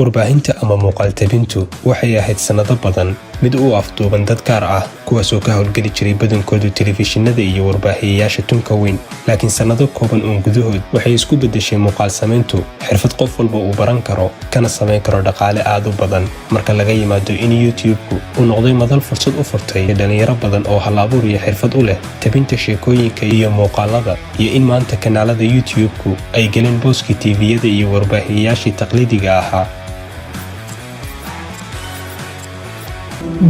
warbaahinta ama muuqaal tabintu waxay ahayd sanado badan mid u afduuban dad gaar ah kuwaas oo ka howlgeli jiray badankoodu telefishinada iyo warbaahiyeyaasha tunka weyn laakiin sanado kooban oo gudahood waxay isku bedeshay muuqaal samayntu xirfad qof walba uu baran karo kana samayn karo dhaqaale aad u badan marka laga yimaado in YouTube-ku uu noqday madal fursad u furtay dhalinyaro badan oo hal-abuur iyo xirfad u leh tabinta sheekooyinka iyo muuqaalada iyo in maanta kanaalada YouTube-ku ay galeen booskii TV-yada iyo warbaahiyeyaashii taqliidiga ahaa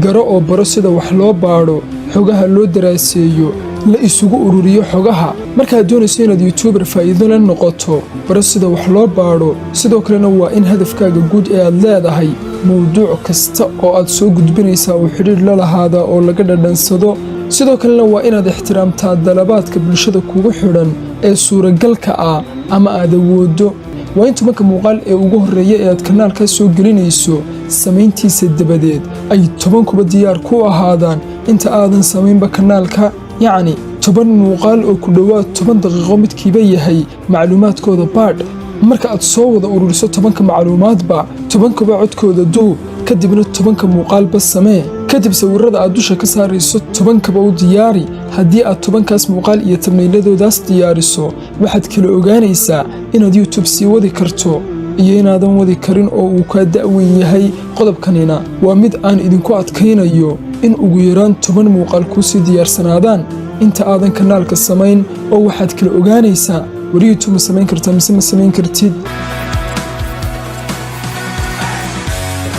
garo oo baro sida wax loo baadho xogaha loo daraaseeyo la isugu ururiyo xogaha markaad doonayso inaad YouTuber faa'iido la noqoto baro sida wax loo baadho sidoo kalena waa in hadafkaaga guud ee aad leedahay mowduuc kasta oo aad soo gudbinaysaa uu xidhiidh la lahaada oo laga dhadhansado sidoo kalena waa inaad ixtiraamtaa dalabaadka bulshada kugu xidhan ee suuragalka ah ama aad awooddo waa in tobanka muuqaal ee ugu horreeya ee aad kanaalka soo gelinayso samayntiisa dabadeed ay 10 kuba diyaar ku ahaadaan inta aadan samaynba kanaalka yacni 10 muuqaal oo ku dhowaad 10 daqiiqo midkiiba yahay macluumaadkooda baadh marka aad soo wada ururiso 10 macluumaadba 10 kuba codkooda duub kadibna 10 muuqaalba samee kadib sawirrada aad dusha ka saarayso 10 kaba u diyaari haddii aad 10kaas muuqaal iyo tabnayladoodaas diyaariso waxaad kala ogaanaysaa inaad YouTube sii wadi karto iyo inaadan wadi karin oo uu ka da'weyn yahay qodobkanina waa mid aan idinku adkaynayo in ugu yaraan 10 muuqaal ku sii diyaarsanaadaan inta aadan kanaalka samayn oo waxaad kala ogaanaysaa war YouTube ma samayn kartaa mise ma samayn kartid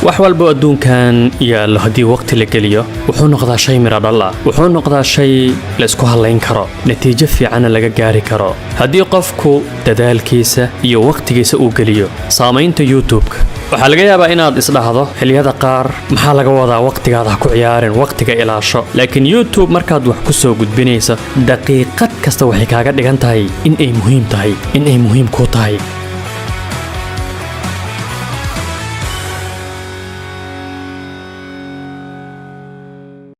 wax walba adduunkan yaalo haddii waqti la geliyo wuxuu noqdaa shay miro dhal ah wuxuu noqdaa shay la isku halayn karo natiijo fiican laga gaari karo haddii qofku dadaalkiisa iyo waqtigiisa uu geliyo saamaynta YouTube-ka waxaa laga yaabaa inaad isdhaahdo xilliyada qaar maxaa laga wadaa waqtigaada ku ciyaarin waqtiga ilaasho laakiin YouTube markaad wax ku soo gudbinayso daqiiqad kasta waxay kaaga dhigan tahay in ay muhiim ku tahay